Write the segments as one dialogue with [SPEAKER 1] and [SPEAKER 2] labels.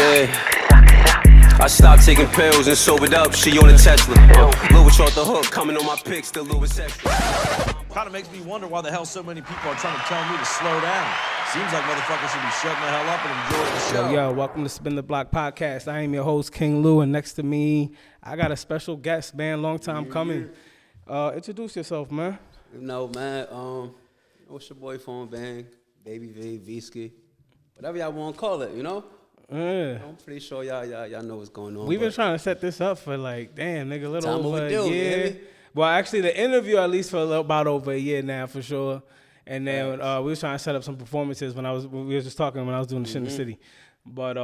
[SPEAKER 1] Yeah. I stopped taking pills and sobered up. She on a Tesla. Louis off the hook, coming on my pics, still Louis extra.
[SPEAKER 2] Kind of makes me wonder why the hell so many people are trying to tell me to slow down. Seems like motherfuckers should be shutting the hell up and enjoying the show.
[SPEAKER 3] Yo, welcome to Spin the Block Podcast. I am your host, King Lou, and next to me, I got a special guest, man. Long time coming. Introduce yourself, man.
[SPEAKER 1] You know, man, what's your boy phone bang? Baby V, V-ski. Whatever y'all want to call it, you know?
[SPEAKER 3] Yeah.
[SPEAKER 1] I'm pretty sure y'all know what's going on.
[SPEAKER 3] We've been trying to set this up for like, damn, nigga, a little
[SPEAKER 1] Time
[SPEAKER 3] over
[SPEAKER 1] overdue,
[SPEAKER 3] a year.
[SPEAKER 1] baby.
[SPEAKER 3] Well, actually, the interview at least for about over a year now, for sure. And then we was trying to set up some performances when we were just talking when I was doing the shit in the city. But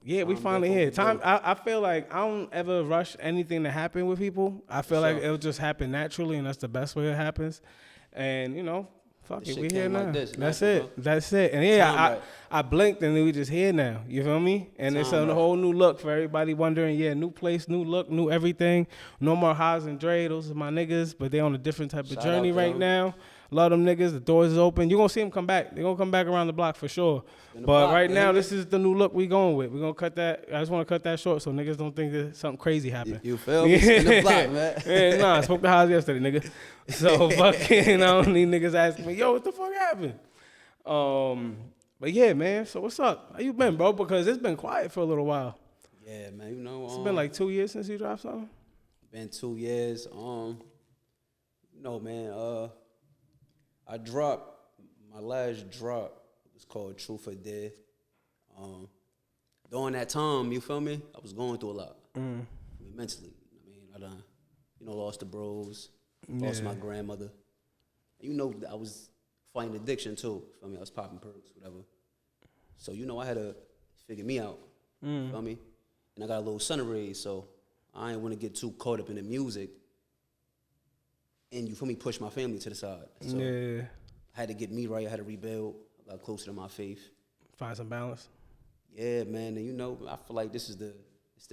[SPEAKER 3] yeah, we finally here. I feel like I don't ever rush anything to happen with people. I feel like it'll just happen naturally, and that's the best way it happens. And you know, fuck it, we here now. Like that's it. That's it. And yeah, I blinked and then we just here now. You feel me? And it's a whole new look for everybody wondering. Yeah, new place, new look, new everything. No more Haas and Dre. Those are my niggas, but they on a different type of journey right now. A lot of them niggas, the doors is open. You're going to see them come back. They're going to come back around the block for sure. But right now, this is the new look we going with. We're going to cut that. I just want to cut that short so niggas don't think that something crazy happened.
[SPEAKER 1] You feel me? In the block, man.
[SPEAKER 3] Yeah, nah, I spoke to Haas yesterday, nigga. So fucking, I don't need niggas asking me, yo, what the fuck happened? But yeah, man. So what's up? How you been, bro? Because it's been quiet for a little while.
[SPEAKER 1] Yeah, man. You know,
[SPEAKER 3] it's been like 2 years since you dropped something.
[SPEAKER 1] Been 2 years. No, man. I dropped my last drop. It was called Truth or Dare. During that time, you feel me? I was going through a lot. I mean, mentally. I done, lost the bros, lost my grandmother. You know, I was fighting addiction too. Feel me? I was popping perks, whatever. So I had to figure me out. Feel me? And I got a little son to raise, so I ain't want to get too caught up in the music. And you feel me, push my family to the side. So I had to get me right. I had to rebuild. I got closer to my faith.
[SPEAKER 3] Find some balance.
[SPEAKER 1] Yeah, man. And I feel like it's the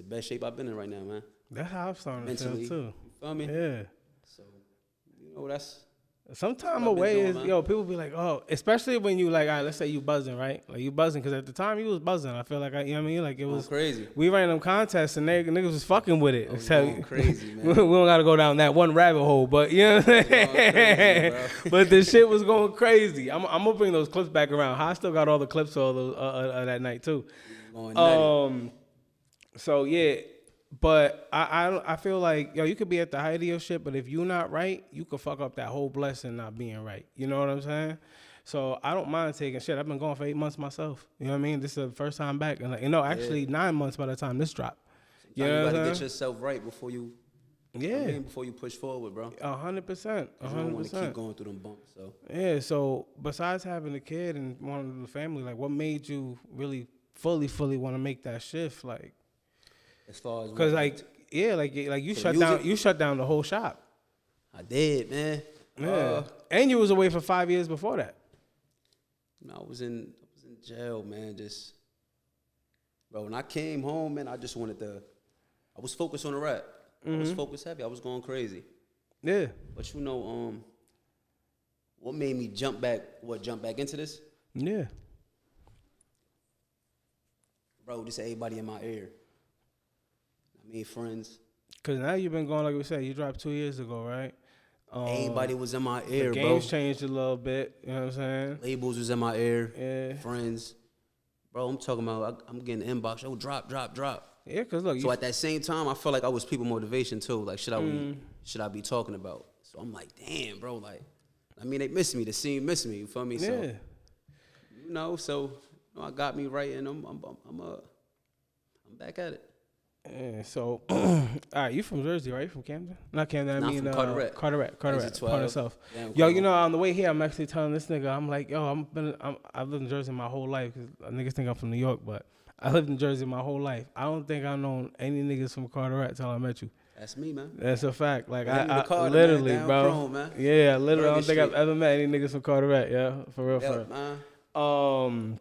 [SPEAKER 1] best shape I've been in right now, man.
[SPEAKER 3] That's how I'm starting
[SPEAKER 1] mentally,
[SPEAKER 3] to feel too.
[SPEAKER 1] You feel me?
[SPEAKER 3] Yeah.
[SPEAKER 1] So that's
[SPEAKER 3] some time away is people be like, oh, especially when you like, all right, let's say you buzzing, right? Like you buzzing, because at the time you was buzzing. I feel like you know what I mean? Like it was
[SPEAKER 1] crazy.
[SPEAKER 3] We ran them contests and niggas was fucking with it.
[SPEAKER 1] Crazy, man.
[SPEAKER 3] We don't gotta go down that one rabbit hole, but you know what I'm saying? Crazy, but the shit was going crazy. I'm gonna bring those clips back around. I still got all the clips of that night too. So yeah. But I feel like, you could be at the height of your shit, but if you're not right, you could fuck up that whole blessing not being right. You know what I'm saying? So I don't mind taking shit. I've been going for 8 months myself. You know what I mean? This is the first time back. And actually 9 months by the time this dropped.
[SPEAKER 1] You gotta get yourself right before you before you push forward, bro.
[SPEAKER 3] 100%. 100%.
[SPEAKER 1] You don't want to keep going through them bumps. So
[SPEAKER 3] yeah, so besides having a kid and wanting the family, like what made you really fully want to make that shift? Like,
[SPEAKER 1] as far as
[SPEAKER 3] because you shut down the whole shop.
[SPEAKER 1] I did, man.
[SPEAKER 3] Yeah, and you was away for 5 years before that.
[SPEAKER 1] I was in jail, man. Just bro, when I came home, man, I just wanted to. I was focused on the rap. I was focused heavy. I was going crazy.
[SPEAKER 3] Yeah,
[SPEAKER 1] but what made me jump back into this?
[SPEAKER 3] Yeah,
[SPEAKER 1] bro, just everybody in my ear. I mean, friends.
[SPEAKER 3] Because now you've been going, like we said, you dropped 2 years ago, right?
[SPEAKER 1] Everybody was in my ear,
[SPEAKER 3] the
[SPEAKER 1] bro.
[SPEAKER 3] Games changed a little bit, you know what I'm saying?
[SPEAKER 1] Labels was in my ear.
[SPEAKER 3] Yeah.
[SPEAKER 1] Friends. Bro, I'm talking about, I'm getting inbox. Oh, drop.
[SPEAKER 3] Yeah, because look.
[SPEAKER 1] So at that same time, I felt like I was people motivation too. Like, should I be talking about? So I'm like, damn, bro. Like, I mean, they miss me. The scene missed me. You feel me?
[SPEAKER 3] Yeah.
[SPEAKER 1] So, I got me right, and I'm back at it.
[SPEAKER 3] Yeah, so, all right, you from Jersey, right? You from Camden? Not Camden, I mean
[SPEAKER 1] from Carteret.
[SPEAKER 3] Carteret, Corner South. Yo, on the way here, I'm actually telling this nigga, I'm like, yo, I've lived in Jersey my whole life, because niggas think I'm from New York, but I lived in Jersey my whole life. I don't think I've known any niggas from Carteret till I met you.
[SPEAKER 1] That's me, man.
[SPEAKER 3] That's a fact. Like,
[SPEAKER 1] I
[SPEAKER 3] literally,
[SPEAKER 1] man,
[SPEAKER 3] bro.
[SPEAKER 1] Chrome, man.
[SPEAKER 3] Yeah, literally, I don't think I've ever met any niggas from Carteret, yeah, for real.
[SPEAKER 1] Man.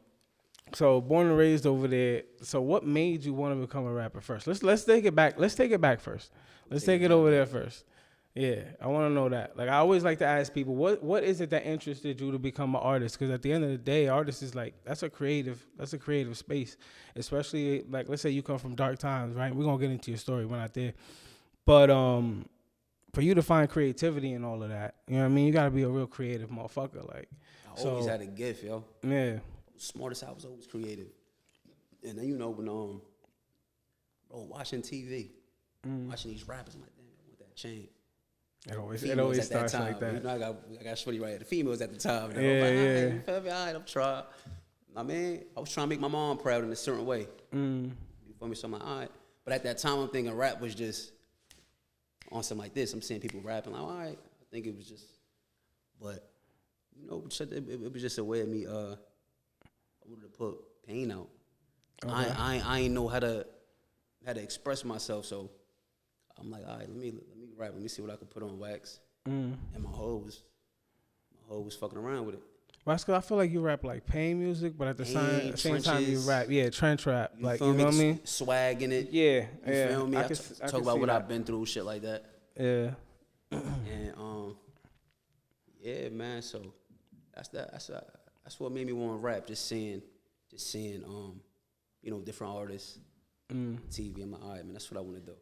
[SPEAKER 3] So born and raised over there. So what made you want to become a rapper first? Let's take it back. Let's take it back first. Let's take it over there first. Yeah, I want to know that. Like, I always like to ask people, what is it that interested you to become an artist? Because at the end of the day, artist is like, that's a creative space. Especially, like, let's say you come from dark times, right? We're going to get into your story. We're not there. But for you to find creativity and all of that, you know what I mean? You got to be a real creative motherfucker. Like,
[SPEAKER 1] I always had a gift, yo.
[SPEAKER 3] Yeah.
[SPEAKER 1] Smartest, I was always creative. And then, you know, when, bro, watching TV, watching these rappers, I'm like, damn, I want that chain.
[SPEAKER 3] It always starts like that.
[SPEAKER 1] You know, I got shorty right at the females at the time. You know?
[SPEAKER 3] Yeah.
[SPEAKER 1] You feel me? All right, I'm trying. I mean, I was trying to make my mom proud in a certain way. You feel me? So I'm like, all right. But at that time, I'm thinking rap was just on something like this. I'm seeing people rapping. Like, all right. I think it was just, but, you know, it was just a way of me, I wanted to put pain out. Okay. I ain't know how to express myself, so I'm like, all right, let me rap. Let me see what I can put on wax. And my hoe was fucking around with it.
[SPEAKER 3] Well, because I feel like you rap like pain music, but at the same time you rap, trench rap. Like, you know what I mean?
[SPEAKER 1] Swag in it.
[SPEAKER 3] Yeah,
[SPEAKER 1] you feel me? I talk about what I've been through, shit like that.
[SPEAKER 3] Yeah.
[SPEAKER 1] And yeah, man. So that's what made me want to rap. Just seeing, you know, different artists, TV. I'm like, all right, man, that's what I want to do.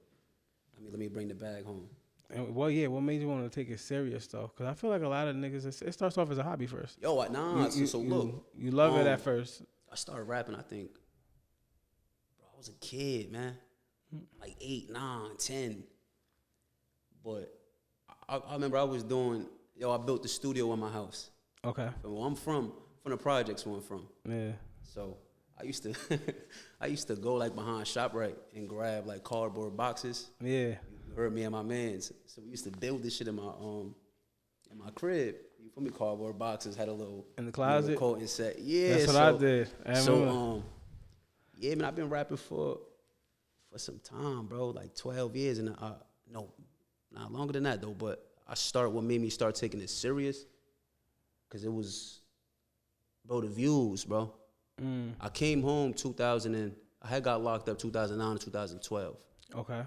[SPEAKER 1] I mean, let me bring the bag home.
[SPEAKER 3] And, well, yeah, what made you want to take it serious, though? Because I feel like a lot of niggas, it starts off as a hobby first.
[SPEAKER 1] Yo, look.
[SPEAKER 3] You love it at first.
[SPEAKER 1] I started rapping, I think, bro, I was a kid, man. Like 8, 9, 10. But I remember I was doing, I built the studio in my house.
[SPEAKER 3] Okay.
[SPEAKER 1] Where I'm from the projects where I'm from.
[SPEAKER 3] Yeah.
[SPEAKER 1] So I used to go like behind ShopRite and grab like cardboard boxes.
[SPEAKER 3] Yeah.
[SPEAKER 1] You heard me and my mans. So we used to build this shit in my crib. You feel me? Cardboard boxes had a little
[SPEAKER 3] in the closet.
[SPEAKER 1] Coating set. Yeah.
[SPEAKER 3] That's what I did.
[SPEAKER 1] Yeah, man, I've been rapping for some time, bro. Like 12 years, and no, not longer than that though. But what made me start taking it serious, cause it was, bro, the views, bro. I came home 2000 and I had got locked up 2009 to 2012.
[SPEAKER 3] Okay.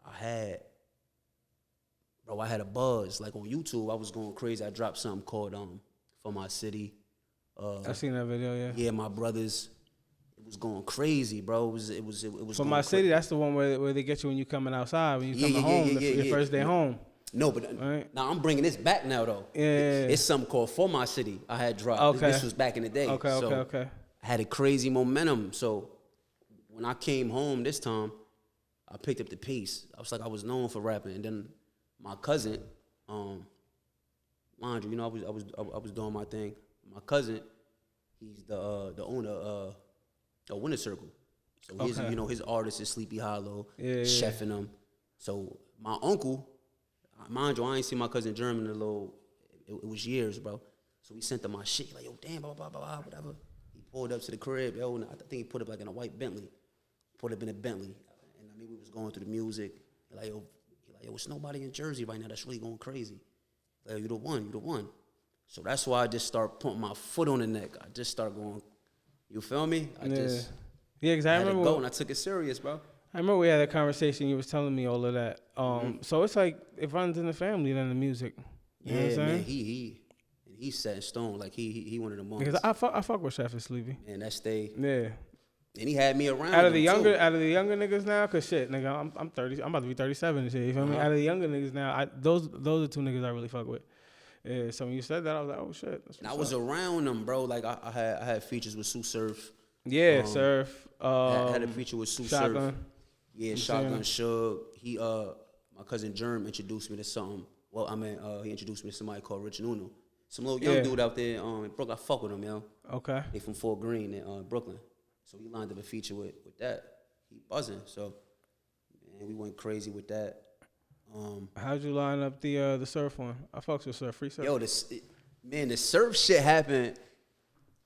[SPEAKER 1] I had a buzz. Like on YouTube, I was going crazy. I dropped something called For My City.
[SPEAKER 3] I seen that video, yeah.
[SPEAKER 1] Yeah, my brothers. It was going crazy, bro. It was
[SPEAKER 3] For My City, that's the one where they get you when you coming outside, when you coming home, your first day home.
[SPEAKER 1] No, but right. Now I'm bringing this back now, though.
[SPEAKER 3] Yeah.
[SPEAKER 1] It's something called For My City I had dropped.
[SPEAKER 3] Okay.
[SPEAKER 1] This was back in the day.
[SPEAKER 3] Okay.
[SPEAKER 1] I had a crazy momentum. So when I came home this time, I picked up the pace. I was known for rapping. And then my cousin, mind you, you know, I was doing my thing. My cousin, he's the owner of Winter Circle. So his, you know, his artist is Sleepy Hollow, chefing them. So my uncle, mind you, I ain't seen my cousin German it was years, bro. So he sent him my shit, like, yo, damn, blah, blah, blah, blah, whatever. He pulled up to the crib, yo, and I think he put it like in a white Bentley. Put it in a Bentley. And I mean, we was going through the music. Like, yo, it's nobody in Jersey right now that's really going crazy. Like, you the one. So that's why I just start putting my foot on the neck. I just start going, you feel me?
[SPEAKER 3] Because I remember
[SPEAKER 1] go and I took it serious, bro.
[SPEAKER 3] I remember we had a conversation. You was telling me all of that. So it's like it runs in the family than the music. You know what I'm saying?
[SPEAKER 1] Man, he's set in stone. Like he one of the ones.
[SPEAKER 3] Because I fuck with Chef and Sleepy.
[SPEAKER 1] And that stay.
[SPEAKER 3] Yeah.
[SPEAKER 1] And he had me around.
[SPEAKER 3] Out of the younger niggas now, cause shit, nigga, I'm 30. I'm about to be 37 and shit. You feel me? Out of the younger niggas now, those are two niggas I really fuck with. Yeah. So when you said that, I was like, oh shit.
[SPEAKER 1] And I was around them, bro. Like I had features with Sue Surf.
[SPEAKER 3] Yeah, Surf.
[SPEAKER 1] I had a feature with Sue
[SPEAKER 3] Shotgun.
[SPEAKER 1] Surf. Yeah, Shotgun Shug. He my cousin Germ introduced me to something. Well, I mean, he introduced me to somebody called Rich Nuno. Some little young dude out there in Brooklyn. I fuck with him, yo.
[SPEAKER 3] Okay.
[SPEAKER 1] They from Fort Greene in Brooklyn. So he lined up a feature with that. He buzzing. So, man, we went crazy with that.
[SPEAKER 3] How'd you line up the surf one? I fucks with Surf, free surf.
[SPEAKER 1] Yo, the surf shit happened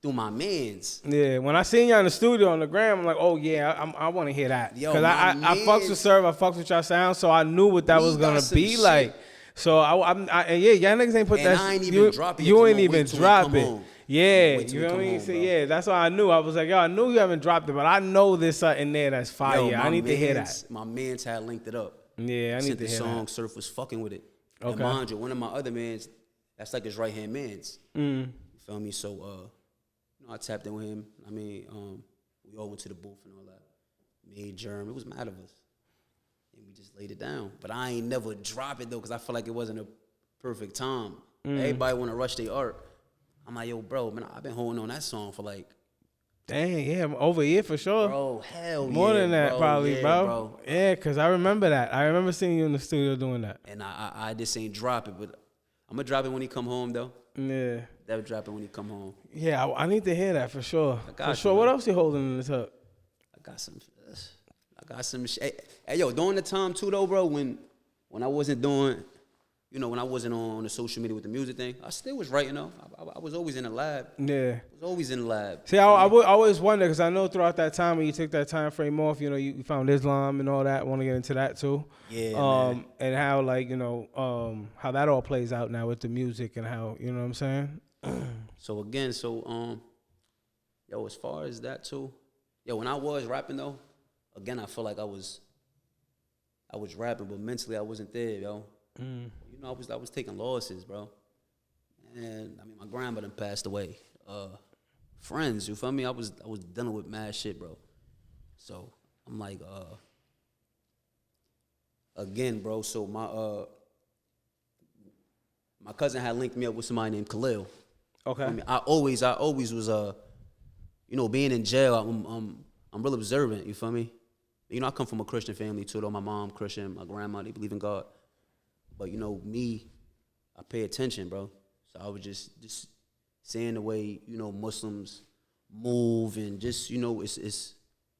[SPEAKER 1] through my mans.
[SPEAKER 3] Yeah, when I seen y'all in the studio on the gram, I'm like, oh yeah, I want to hear that. Because I fucks with Surf, I fucks with y'all sound, so I knew what that was gonna be like. So y'all niggas ain't put
[SPEAKER 1] and
[SPEAKER 3] that.
[SPEAKER 1] I ain't even drop it.
[SPEAKER 3] You ain't even drop it.
[SPEAKER 1] Home.
[SPEAKER 3] Yeah, you know what I mean? So, yeah, that's why I knew. I was like, yo, I knew you haven't dropped it, but I know there's something there that's fire. I need to hear that.
[SPEAKER 1] My mans had linked it up.
[SPEAKER 3] Yeah, I need
[SPEAKER 1] sent
[SPEAKER 3] to
[SPEAKER 1] the
[SPEAKER 3] hear
[SPEAKER 1] song.
[SPEAKER 3] that.
[SPEAKER 1] Surf was fucking with it.
[SPEAKER 3] Okay.
[SPEAKER 1] And mind you, one of my other mans, that's like his right hand man's. You feel me? So you know, I tapped in with him. I mean, we all went to the booth and all that. Me, Germ, it was mad of us. And we just laid it down. But I ain't never drop it though, because I feel like it wasn't a perfect time. Everybody wanna rush their art. I'm like, yo, bro, man, I've been holding on that song for like,
[SPEAKER 3] Dang, yeah, over a year for sure.
[SPEAKER 1] bro, hell yeah.
[SPEAKER 3] More than that,
[SPEAKER 1] bro.
[SPEAKER 3] probably,
[SPEAKER 1] Yeah,
[SPEAKER 3] bro. Yeah, because I remember that. I remember seeing you in the studio doing that.
[SPEAKER 1] And I just ain't drop it, but I'm gonna drop it when he come home though.
[SPEAKER 3] Yeah.
[SPEAKER 1] That'll drop it when he come home.
[SPEAKER 3] Yeah, I need to hear that for sure.
[SPEAKER 1] I got
[SPEAKER 3] For
[SPEAKER 1] you,
[SPEAKER 3] sure.
[SPEAKER 1] man.
[SPEAKER 3] What else you holding in this hook?
[SPEAKER 1] I got some shit. Hey, yo, during the time too though, bro, when I wasn't doing, you know, when I wasn't on the social media with the music thing, I still was writing though. I was always in the lab.
[SPEAKER 3] Yeah.
[SPEAKER 1] I was always in the lab.
[SPEAKER 3] See, I would always wonder, because I know throughout that time when you took that time frame off, you know, you found Islam and all that. I want to get into that too.
[SPEAKER 1] Yeah, man.
[SPEAKER 3] And how, like, you know, how that all plays out now with the music and how, you know what I'm saying?
[SPEAKER 1] So again, yo, as far as that too, yo, when I was rapping though, again, I feel like I was rapping, but mentally I wasn't there, yo. You know, I was taking losses, bro. And I mean, my grandma done passed away. Friends, you feel me? I was dealing with mad shit, bro. So I'm like, again, bro. So my cousin had linked me up with somebody named Khalil.
[SPEAKER 3] Okay.
[SPEAKER 1] I mean, I always was you know, being in jail. I'm real observant. You feel me? You know, I come from a Christian family too. Though my mom Christian, my grandma they believe in God. But you know, me, I pay attention, bro. So I was just seeing the way, you know, Muslims move and just, you know, it's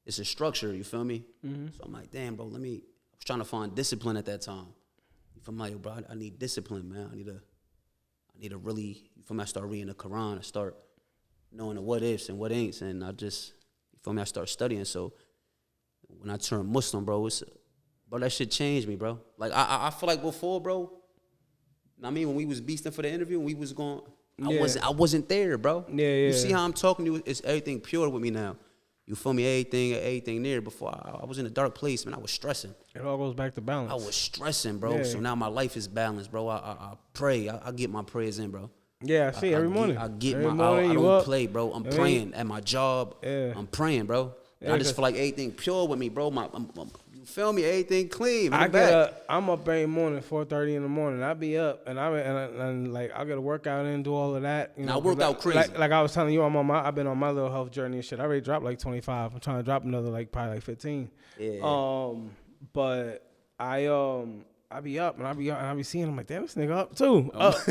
[SPEAKER 1] a structure. You feel me? So I'm like, damn, bro. I was trying to find discipline at that time. You feel me? Like, bro, I need discipline, man. I need to really. You feel me? I start reading the Quran. I start knowing the what ifs and what ain'ts, and you feel me? I start studying. So when I turned Muslim, bro, bro, that shit changed me, bro. Like I feel like before, bro. I mean, when we was beasting for the interview, when we was going, I wasn't there, bro.
[SPEAKER 3] Yeah.
[SPEAKER 1] You see how I'm talking to you? It's everything pure with me now. You feel me? Everything there. Before I was in a dark place, man. I was stressing.
[SPEAKER 3] It all goes back to balance.
[SPEAKER 1] I was stressing, bro.
[SPEAKER 3] Yeah.
[SPEAKER 1] So now my life is balanced, bro. I pray. I get my prayers in, bro.
[SPEAKER 3] Yeah, I see every morning.
[SPEAKER 1] I get
[SPEAKER 3] every
[SPEAKER 1] my.
[SPEAKER 3] morning
[SPEAKER 1] I
[SPEAKER 3] you
[SPEAKER 1] don't
[SPEAKER 3] up.
[SPEAKER 1] play, bro. I'm praying at my job.
[SPEAKER 3] Yeah.
[SPEAKER 1] I'm praying, bro.
[SPEAKER 3] Yeah,
[SPEAKER 1] I just feel like everything pure with me, bro. You feel me? Everything clean.
[SPEAKER 3] I'm up every morning, 4:30 in the morning. I be up and like I gotta work out and do all of that. You know,
[SPEAKER 1] I work out crazy.
[SPEAKER 3] Like I was telling you, I've been on my little health journey and shit. I already dropped like 25. I'm trying to drop another probably like 15.
[SPEAKER 1] Yeah.
[SPEAKER 3] But I be up and I be seeing him like, damn, this nigga up too,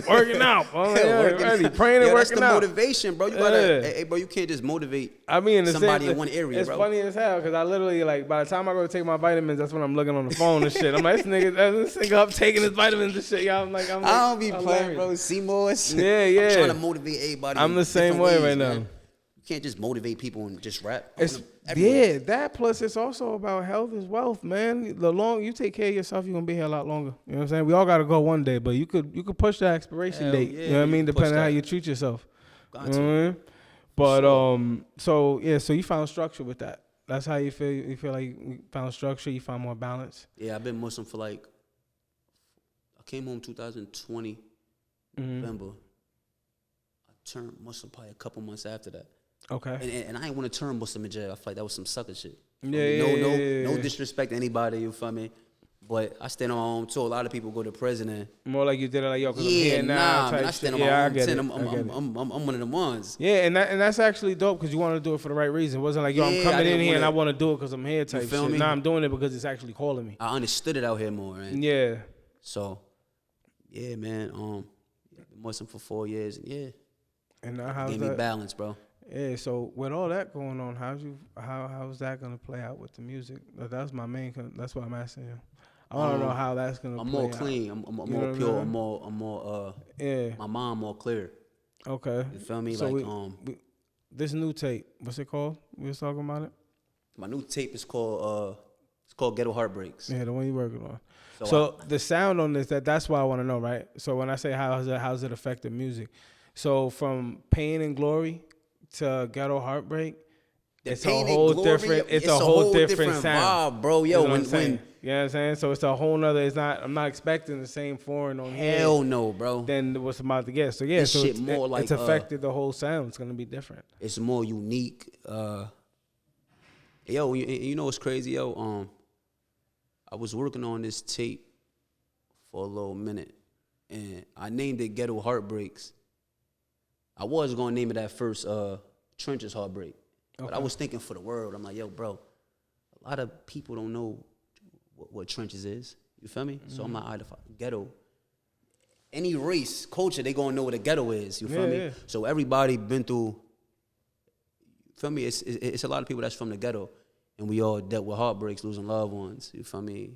[SPEAKER 3] working out. I'm like, yeah, praying and working
[SPEAKER 1] that's the
[SPEAKER 3] out.
[SPEAKER 1] motivation, bro. You gotta, hey, bro, you can't just motivate somebody in one area,
[SPEAKER 3] it's
[SPEAKER 1] bro.
[SPEAKER 3] funny as hell because I literally, like, by the time I go to take my vitamins, that's when I'm looking on the phone and shit. I'm like, this nigga up taking his vitamins and shit. Y'all, I
[SPEAKER 1] don't be playing, bro. Seymour's.
[SPEAKER 3] Yeah.
[SPEAKER 1] I'm trying to motivate everybody.
[SPEAKER 3] I'm the same way right now.
[SPEAKER 1] You can't just motivate people and just rap.
[SPEAKER 3] That plus it's also about health is wealth, man. The long you take care of yourself, you're gonna be here a lot longer. You know what I'm saying? We all gotta go one day, but you could push the expiration date.
[SPEAKER 1] Yeah,
[SPEAKER 3] you know what I mean? Depending on how you treat yourself.
[SPEAKER 1] Got
[SPEAKER 3] you know what I mean? But so you found structure with that. That's how you feel. You feel like you found structure. You found more balance.
[SPEAKER 1] Yeah, I've been Muslim for I came home 2020 November. I turned Muslim probably a couple months after that.
[SPEAKER 3] Okay.
[SPEAKER 1] And I ain't want to turn Muslim in jail. I feel like that was some sucker shit.
[SPEAKER 3] Yeah.
[SPEAKER 1] No disrespect to anybody, you feel me? But I stand on my own too. A lot of people go to prison and
[SPEAKER 3] more like you did it like, yo, because I'm here now.
[SPEAKER 1] Man, I stand on my own. I'm one of the ones.
[SPEAKER 3] Yeah, and that's actually dope because you want to do it for the right reason. It wasn't like, yo, I'm coming in here and I want to do it because I'm here type shit. Nah, I'm doing it because it's actually calling me.
[SPEAKER 1] I understood it out here more, man.
[SPEAKER 3] Yeah.
[SPEAKER 1] So, yeah, man. Been Muslim for 4 years, and yeah.
[SPEAKER 3] And now how's
[SPEAKER 1] gave
[SPEAKER 3] that?
[SPEAKER 1] me balance, bro.
[SPEAKER 3] Yeah, so with all that going on, how's that gonna play out with the music? That's my main. That's what I'm asking you. I want to know how that's gonna.
[SPEAKER 1] I'm
[SPEAKER 3] play
[SPEAKER 1] more
[SPEAKER 3] out.
[SPEAKER 1] clean. I'm more pure. I'm more.
[SPEAKER 3] Yeah.
[SPEAKER 1] My mind more clear.
[SPEAKER 3] Okay.
[SPEAKER 1] You feel me?
[SPEAKER 3] So this new tape, what's it called? We was talking about it.
[SPEAKER 1] My new tape is called Ghetto Heartbreaks.
[SPEAKER 3] Yeah, the one you working on. So the sound on this, that's what I want to know, right? So when I say how's it affect the music? So from Pain and Glory to Ghetto Heartbreak, it's a whole different. It's a whole different sound,
[SPEAKER 1] vibe, bro. Yo, when
[SPEAKER 3] you know what I'm saying? So it's a whole nother. It's not. I'm not expecting the same foreign on here.
[SPEAKER 1] hell no, bro.
[SPEAKER 3] Than what's about to get. So yeah,
[SPEAKER 1] This
[SPEAKER 3] so
[SPEAKER 1] shit more like,
[SPEAKER 3] it's affected the whole sound. It's gonna be different.
[SPEAKER 1] It's more unique. Yo, you know what's crazy, yo? I was working on this tape for a little minute, and I named it Ghetto Heartbreaks. I was gonna name it at first, Trenches Heartbreak, but I was thinking for the world. I'm like, yo, bro, a lot of people don't know what Trenches is. You feel me? So I'm like, ghetto. Any race, culture, they gonna know what a ghetto is. You feel me? Yeah. So everybody been through. Feel me? It's a lot of people that's from the ghetto, and we all dealt with heartbreaks, losing loved ones. You feel me?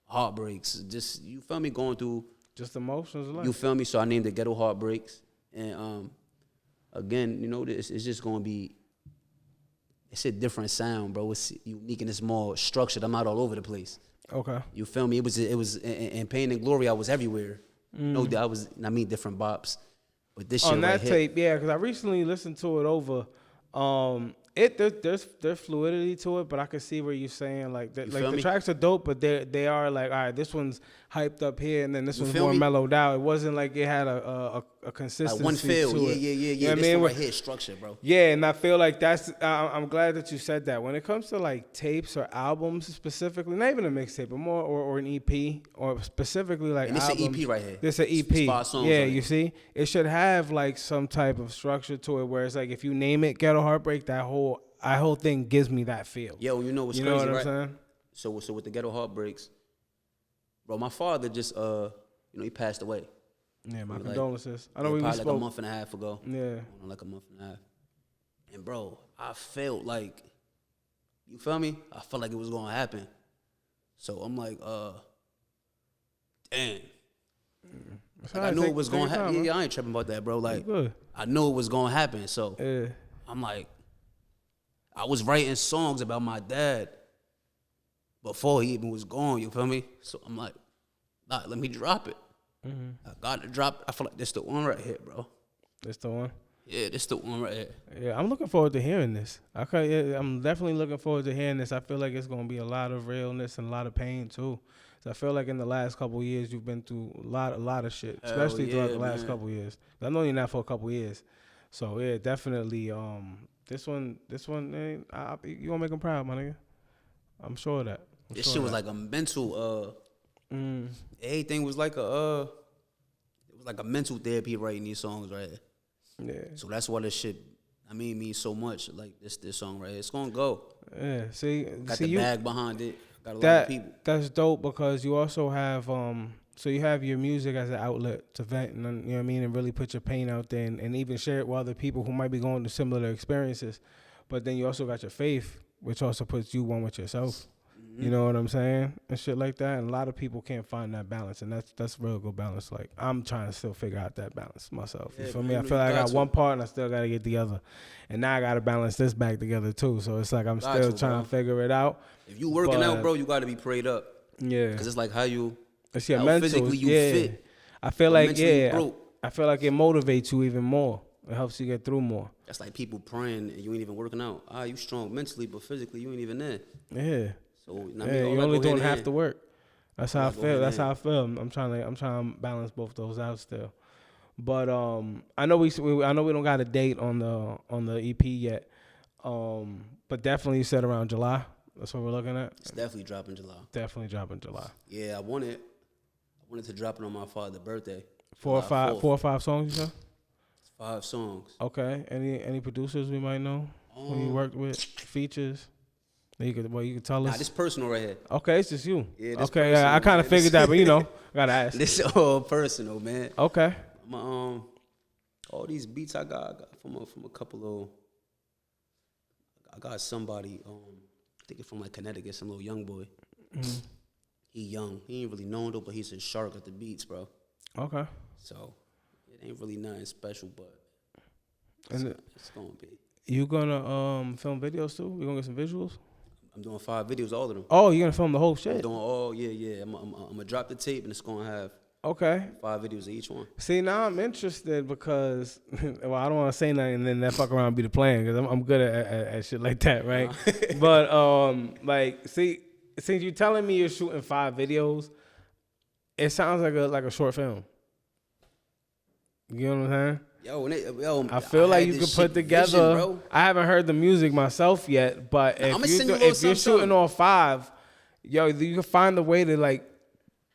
[SPEAKER 1] Heartbreaks, just you feel me? Going through
[SPEAKER 3] just emotions of life.
[SPEAKER 1] You feel me? So I named it Ghetto Heartbreaks, and again, you know, it's just gonna be. It's a different sound, bro. It's unique and it's more structured. I'm not all over the place.
[SPEAKER 3] Okay. You
[SPEAKER 1] feel me? It was in Pain and Glory. I was everywhere. No, I mean different bops, but this shit
[SPEAKER 3] on that
[SPEAKER 1] right
[SPEAKER 3] tape, yeah, because I recently listened to it over. There's fluidity to it, but I can see where you're saying like the tracks are dope, but they are like, all right, this one's hyped up here, and then this one's more mellowed out. It wasn't like it had a consistency
[SPEAKER 1] like one feel.
[SPEAKER 3] To it.
[SPEAKER 1] Yeah.
[SPEAKER 3] You know
[SPEAKER 1] this one right here is structure, bro.
[SPEAKER 3] Yeah, and I feel like that's. I'm glad that you said that. When it comes to like tapes or albums specifically, not even a mixtape, but more or an EP or specifically like.
[SPEAKER 1] And this
[SPEAKER 3] albums,
[SPEAKER 1] an EP right here.
[SPEAKER 3] This an EP.
[SPEAKER 1] 5 songs.
[SPEAKER 3] Yeah,
[SPEAKER 1] right
[SPEAKER 3] you see, it should have like some type of structure to it, where it's like if you name it Ghetto Heartbreak, that whole thing gives me that feel.
[SPEAKER 1] Yo, you know what's crazy,
[SPEAKER 3] know what
[SPEAKER 1] right?
[SPEAKER 3] I'm saying?
[SPEAKER 1] So with the Ghetto Heartbreaks, bro, my father just he passed away.
[SPEAKER 3] Yeah, my condolences. I know we
[SPEAKER 1] probably
[SPEAKER 3] spoke
[SPEAKER 1] like a month and a half ago.
[SPEAKER 3] Yeah,
[SPEAKER 1] like a month and a half. And bro, I felt like, you feel me? I felt like it was gonna happen. So I'm like, damn. Like I knew it was gonna happen. Yeah, I ain't tripping about that, bro. Like I knew it was gonna happen. So I'm like, I was writing songs about my dad before he even was gone, you feel me? So I'm like, nah, let me drop it. I got to drop it. I feel like this the one right here, bro.
[SPEAKER 3] This the one?
[SPEAKER 1] Yeah, this the one right here.
[SPEAKER 3] Yeah, I'm looking forward to hearing this. I'm definitely looking forward to hearing this. I feel like it's going to be a lot of realness and a lot of pain, too. So I feel like in the last couple of years, you've been through a lot of shit, especially throughout the last couple of years. I know you're not for a couple of years. So, yeah, definitely, this one, you gonna make him proud, my nigga. I'm sure of that.
[SPEAKER 1] This shit was like a mental, everything was like it was like a mental therapy writing these songs right here.
[SPEAKER 3] Yeah.
[SPEAKER 1] So that's why this shit, means so much. Like this song right here, it's gonna go.
[SPEAKER 3] Yeah. See,
[SPEAKER 1] the bag behind it. Got a lot of people.
[SPEAKER 3] That's dope because you also have so you have your music as an outlet to vent, and you know what I mean, and really put your pain out there, and even share it with other people who might be going through similar experiences. But then you also got your faith, which also puts you one with yourself. You know what I'm saying? And shit like that. And a lot of people can't find that balance, and that's real good balance. Like I'm trying to still figure out that balance myself. You feel me? I feel like I got one part and I still gotta get the other. And now I gotta balance this back together too. So it's like I'm still trying to figure it out.
[SPEAKER 1] If you working out, bro, you gotta be prayed up.
[SPEAKER 3] Yeah.
[SPEAKER 1] Because it's like how
[SPEAKER 3] it's your mental, physically you fit. I feel like I feel like it motivates you even more. It helps you get through more.
[SPEAKER 1] That's like people praying and you ain't even working out. You strong mentally, but physically you ain't even there.
[SPEAKER 3] Yeah.
[SPEAKER 1] So
[SPEAKER 3] you're only doing half the work. That's how I feel. That's how I feel. I'm trying to balance both those out still. But I know we don't got a date on the EP yet. But definitely you said around July. That's what we're looking at.
[SPEAKER 1] It's definitely dropping July.
[SPEAKER 3] Definitely dropping July.
[SPEAKER 1] Yeah, I wanted to drop it on my father's birthday.
[SPEAKER 3] 4 or 5 songs, you said?
[SPEAKER 1] 5 songs.
[SPEAKER 3] Okay. Any producers we might know who you worked with? Features? You could tell us.
[SPEAKER 1] Nah, this personal right here.
[SPEAKER 3] Okay, it's just you.
[SPEAKER 1] Yeah, this
[SPEAKER 3] okay,
[SPEAKER 1] personal,
[SPEAKER 3] I kind of figured that, but I gotta ask.
[SPEAKER 1] This is all personal, man.
[SPEAKER 3] Okay.
[SPEAKER 1] All these beats I got from a couple of. I got somebody. I think it's from like Connecticut, some little young boy. Mm-hmm. He young. He ain't really known though, but he's a shark at the beats, bro.
[SPEAKER 3] Okay.
[SPEAKER 1] So it ain't really nothing special, but it's gonna be.
[SPEAKER 3] You gonna film videos too? You gonna get some visuals?
[SPEAKER 1] I'm doing 5 videos, all of them.
[SPEAKER 3] Oh, you're gonna film the whole shit?
[SPEAKER 1] I'm doing all, yeah. I'm gonna drop the tape and it's gonna have
[SPEAKER 3] Okay.
[SPEAKER 1] 5 videos of each one.
[SPEAKER 3] See, now I'm interested because, well, I don't want to say nothing and then that fuck around be the plan because I'm good at shit like that, right? But, like, see, since you're telling me you're shooting 5 videos, it sounds like a short film. You know what I'm saying?
[SPEAKER 1] Yo,
[SPEAKER 3] I feel like you could put together.
[SPEAKER 1] Vision,
[SPEAKER 3] I haven't heard the music myself yet, but if you're shooting all 5, yo, you can find a way to like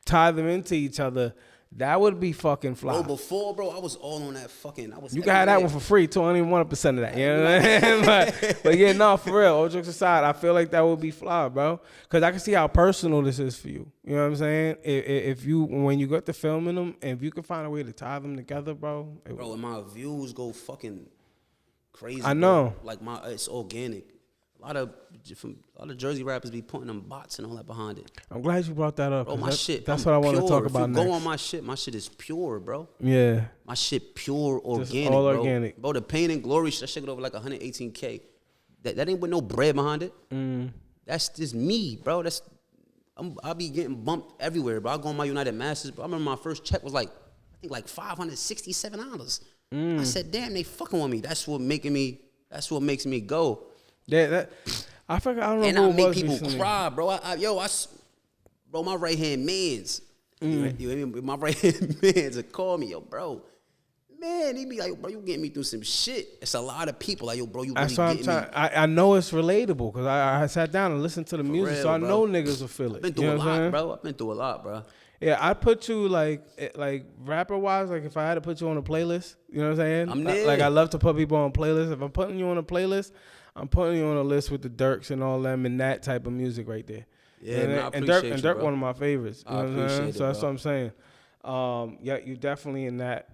[SPEAKER 3] tie them into each other. That would be fucking fly.
[SPEAKER 1] Bro, before, bro, I was all on that fucking.
[SPEAKER 3] You can have that one for free too. I don't even want 1% of that. You know what I mean? but yeah, no, for real. All jokes aside, I feel like that would be fly, bro. Because I can see how personal this is for you. You know what I'm saying? If you, when you got to filming them, if you can find a way to tie them together, bro.
[SPEAKER 1] Bro, and my views go fucking crazy.
[SPEAKER 3] I know.
[SPEAKER 1] Bro. Like it's organic. A lot of Jersey rappers be putting them bots and all that behind it.
[SPEAKER 3] I'm glad you brought that up.
[SPEAKER 1] Bro, my shit.
[SPEAKER 3] That's what I want to talk about next.
[SPEAKER 1] Go on my shit is pure, bro.
[SPEAKER 3] Yeah.
[SPEAKER 1] My shit pure organic,
[SPEAKER 3] just all
[SPEAKER 1] bro.
[SPEAKER 3] organic.
[SPEAKER 1] Bro, the Pain and Glory, that shit go over like 118K. That ain't with no bread behind it. That's just me, bro. I be getting bumped everywhere, bro. I go on my United Masters, bro. I remember my first check was like, I think like $567. I said, damn, they fucking with me. That's what makes me go.
[SPEAKER 3] Yeah, I forgot. I don't know
[SPEAKER 1] and
[SPEAKER 3] who
[SPEAKER 1] I
[SPEAKER 3] it
[SPEAKER 1] make
[SPEAKER 3] was
[SPEAKER 1] people
[SPEAKER 3] recently.
[SPEAKER 1] cry, bro. Bro, my right hand man's. You hear me? My right hand man's call me, yo, bro. Man, he be like, bro, you getting me through some shit. It's a lot of people like, yo, bro, you really getting me.
[SPEAKER 3] I know it's relatable because I sat down and listened to the music,
[SPEAKER 1] real,
[SPEAKER 3] so I
[SPEAKER 1] bro.
[SPEAKER 3] know niggas will feel it.
[SPEAKER 1] I've been through a lot, bro. I've been through a lot, bro.
[SPEAKER 3] Yeah, I'd put you like rapper wise, like if I had to put you on a playlist, you know what I'm saying?
[SPEAKER 1] I'm there.
[SPEAKER 3] Like I love to put people on playlists. If I'm putting you on a playlist, I'm putting you on a list with the Dirks and all them and that type of music right there.
[SPEAKER 1] Yeah,
[SPEAKER 3] and,
[SPEAKER 1] man, I
[SPEAKER 3] and
[SPEAKER 1] appreciate
[SPEAKER 3] Dirk,
[SPEAKER 1] you,
[SPEAKER 3] Dirk
[SPEAKER 1] bro.
[SPEAKER 3] one of my favorites. You know what I'm saying?
[SPEAKER 1] it,
[SPEAKER 3] So that's
[SPEAKER 1] bro.
[SPEAKER 3] what I'm saying. Yeah, you definitely in that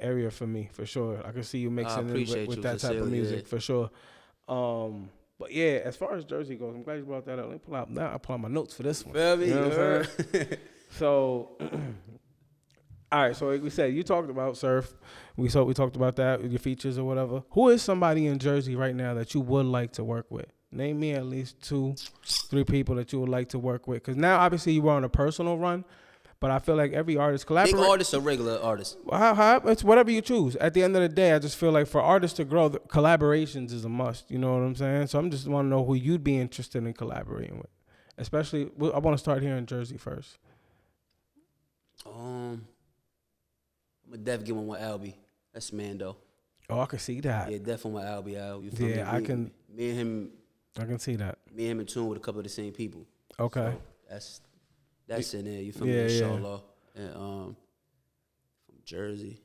[SPEAKER 3] area for me for sure. I can see you mixing in with that type of music for sure. But yeah, as far as Jersey goes, I'm glad you brought that up. Let me pull out my notes for this one.
[SPEAKER 1] Feel me?
[SPEAKER 3] You know what I'm saying? So, all right. So like we said, you talked about surf. We talked about that, your features or whatever. Who is somebody in Jersey right now that you would like to work with? Name me at least 2-3 people that you would like to work with. Because now, obviously, you were on a personal run, but I feel like every artist collaborates.
[SPEAKER 1] Big artist or regular artist?
[SPEAKER 3] It's whatever you choose. At the end of the day, I just feel like for artists to grow, collaborations is a must. You know what I'm saying? So I'm just want to know who you'd be interested in collaborating with. Especially, I want to start here in Jersey first.
[SPEAKER 1] I'm a def give one with Albie. That's Mando.
[SPEAKER 3] Oh, I can see that.
[SPEAKER 1] Yeah, definitely with Albie Al. You feel me?
[SPEAKER 3] Yeah, I can.
[SPEAKER 1] Me and him.
[SPEAKER 3] I can see that.
[SPEAKER 1] Me and him in tune with a couple of the same people.
[SPEAKER 3] Okay.
[SPEAKER 1] So that's in there. You feel me?
[SPEAKER 3] Yeah.
[SPEAKER 1] Inshallah. And from Jersey.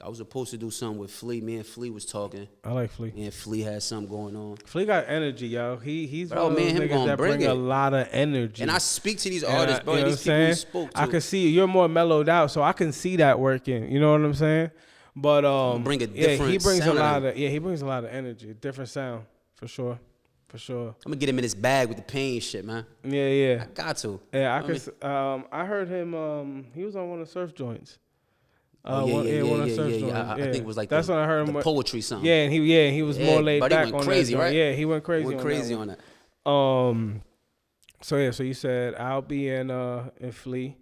[SPEAKER 1] I was supposed to do something with Flea. Me and Flea was talking.
[SPEAKER 3] I like Flea.
[SPEAKER 1] Me and Flea had something going on.
[SPEAKER 3] Flea got energy, yo. He's
[SPEAKER 1] Bro,
[SPEAKER 3] one of
[SPEAKER 1] me
[SPEAKER 3] those
[SPEAKER 1] and him
[SPEAKER 3] niggas
[SPEAKER 1] gonna
[SPEAKER 3] that
[SPEAKER 1] bring
[SPEAKER 3] bring
[SPEAKER 1] it.
[SPEAKER 3] a lot of energy.
[SPEAKER 1] And I speak to these artists, bro.
[SPEAKER 3] You know
[SPEAKER 1] These
[SPEAKER 3] what I'm
[SPEAKER 1] people we
[SPEAKER 3] saying?
[SPEAKER 1] spoke to.
[SPEAKER 3] I can see you're more mellowed out, so I can see that working. You know what I'm saying? But
[SPEAKER 1] bring a different
[SPEAKER 3] he brings
[SPEAKER 1] sound
[SPEAKER 3] a
[SPEAKER 1] out
[SPEAKER 3] lot
[SPEAKER 1] of
[SPEAKER 3] of he brings a lot of energy, different sound for sure.
[SPEAKER 1] I'm gonna get him in his bag with the pain shit, man.
[SPEAKER 3] Yeah.
[SPEAKER 1] I got to.
[SPEAKER 3] Yeah, I heard him. He was on one of the surf joints.
[SPEAKER 1] Yeah. I think it was like
[SPEAKER 3] that's when I heard him.
[SPEAKER 1] The poetry something.
[SPEAKER 3] Yeah, and he was more laid
[SPEAKER 1] but he
[SPEAKER 3] back
[SPEAKER 1] went
[SPEAKER 3] on
[SPEAKER 1] crazy,
[SPEAKER 3] that.
[SPEAKER 1] right?
[SPEAKER 3] Yeah, he went crazy.
[SPEAKER 1] On that.
[SPEAKER 3] So you said I'll be in Flea.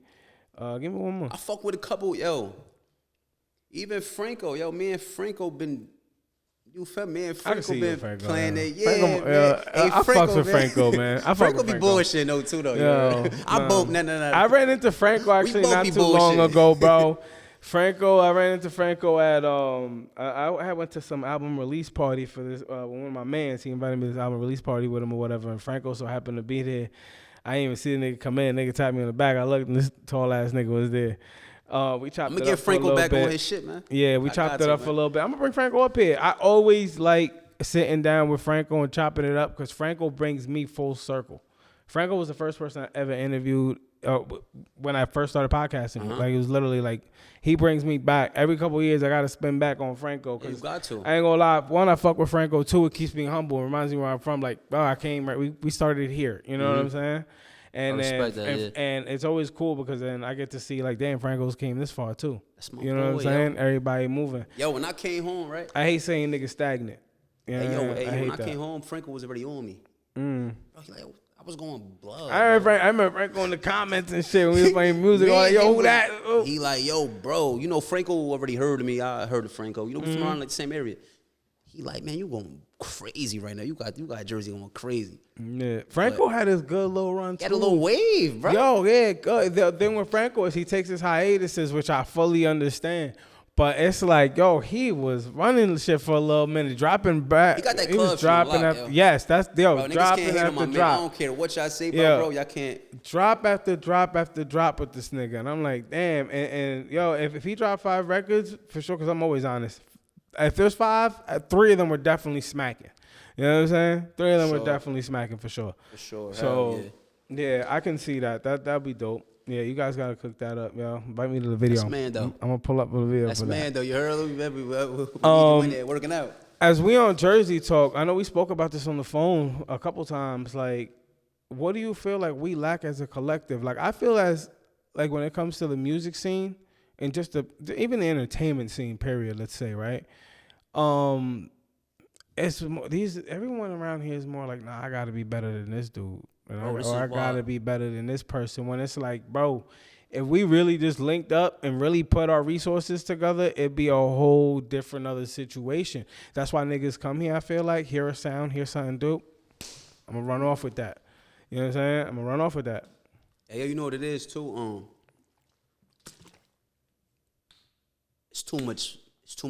[SPEAKER 3] Give me one more.
[SPEAKER 1] I fuck with a couple, yo. Even Franco, yo. Me and Franco been. You feel me? And Franco been playing that. Yeah, man.
[SPEAKER 3] I fucks with Franco, man.
[SPEAKER 1] Franco be bullshitting though too, though.
[SPEAKER 3] Yo,
[SPEAKER 1] No.
[SPEAKER 3] I ran into Franco actually not too long ago, bro. I ran into Franco at I went to some album release party for this one of my mans. He invited me to this album release party with him or whatever, and Franco so happened to be there. I didn't even see the nigga come in. Nigga tapped me on the back. I looked and this tall ass nigga was there. We chopped
[SPEAKER 1] I'm
[SPEAKER 3] it
[SPEAKER 1] gonna
[SPEAKER 3] up
[SPEAKER 1] get Franco
[SPEAKER 3] for a
[SPEAKER 1] back
[SPEAKER 3] bit.
[SPEAKER 1] on his shit, man.
[SPEAKER 3] Yeah, we chopped it up for a little bit. I'm gonna bring Franco up here. I always like sitting down with Franco and chopping it up because Franco brings me full circle. Franco was the first person I ever interviewed when I first started podcasting. Like it was literally like he brings me back every couple of years. I gotta spin back on Franco.
[SPEAKER 1] Yeah, you got to.
[SPEAKER 3] I ain't gonna lie. One, I fuck with Franco. Two, it keeps me humble. It reminds me where I'm from. Like, I came right. We started here. You know what I'm saying? And and it's always cool because then I get to see like, damn, Franco's came this far too.
[SPEAKER 1] That's my
[SPEAKER 3] you know what I'm saying? Everybody moving.
[SPEAKER 1] Yo, when I came home, right?
[SPEAKER 3] I hate saying niggas stagnant.
[SPEAKER 1] When I came home, Franco was already on me. Bro, he like, was going blood.
[SPEAKER 3] I remember Franco in the comments and shit when we was playing music. Like, yo, who that? Oh.
[SPEAKER 1] He like, yo, bro. You know, Franco already heard of me. I heard of Franco. You know, we from around like the same area. He like, man, you going crazy right now. You got Jersey going crazy.
[SPEAKER 3] Yeah, Franco had his good little run too.
[SPEAKER 1] Had a little wave, bro.
[SPEAKER 3] Yo, yeah, good. The thing with Franco is he takes his hiatuses, which I fully understand. But it's like, yo, he was running shit for a little minute, dropping back.
[SPEAKER 1] He got that
[SPEAKER 3] he
[SPEAKER 1] club
[SPEAKER 3] was dropping
[SPEAKER 1] lock,
[SPEAKER 3] after, yes, that's
[SPEAKER 1] bro,
[SPEAKER 3] dropping after drop.
[SPEAKER 1] Man. I don't care what y'all say, bro. Y'all can't.
[SPEAKER 3] Drop after drop after drop with this nigga. And I'm like, damn. And yo, if he dropped 5 records, for sure, because I'm always honest. If there's 5, 3 of them were definitely smacking. You know what I'm saying? 3 of them were definitely smacking for sure.
[SPEAKER 1] For sure.
[SPEAKER 3] So, yeah, I can see that. That'd be dope. Yeah, you guys gotta cook that up, yo. Invite me to the video.
[SPEAKER 1] That's man, though.
[SPEAKER 3] I'm gonna pull up a video.
[SPEAKER 1] That's
[SPEAKER 3] for
[SPEAKER 1] man,
[SPEAKER 3] that.
[SPEAKER 1] though. You heard? We there working out.
[SPEAKER 3] As we on Jersey talk, I know we spoke about this on the phone a couple times. Like, what do you feel like we lack as a collective? Like, I feel as like when it comes to the music scene and just even the entertainment scene, period. Let's say, right? It's more, everyone around here is more like, nah, I gotta be better than this dude. Or I gotta be better than this person. When it's like, bro, if we really just linked up and really put our resources together, it'd be a whole different other situation. That's why niggas come here, I feel like, hear a sound, hear something dope. I'm gonna run off with that. You know what I'm saying? I'm gonna run off with that.
[SPEAKER 1] Hey, you know what it is too? It's too much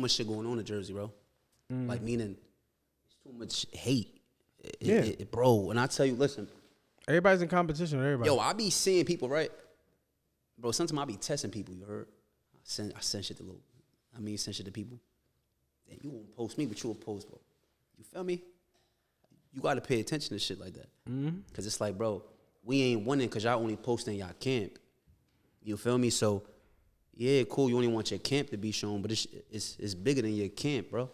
[SPEAKER 1] shit going on in Jersey, bro. Like, meaning it's too much hate. Bro, and I tell you, listen.
[SPEAKER 3] Everybody's in competition with everybody.
[SPEAKER 1] Yo, I be seeing people, right? Bro, sometimes I be testing people, you heard? I send shit to send shit to people. Then you won't post me, but you will post, bro. You feel me? You got to pay attention to shit like that. Because it's like, bro, we ain't winning because y'all only posting y'all camp. You feel me? So, yeah, cool, you only want your camp to be shown, but it's bigger than your camp, bro.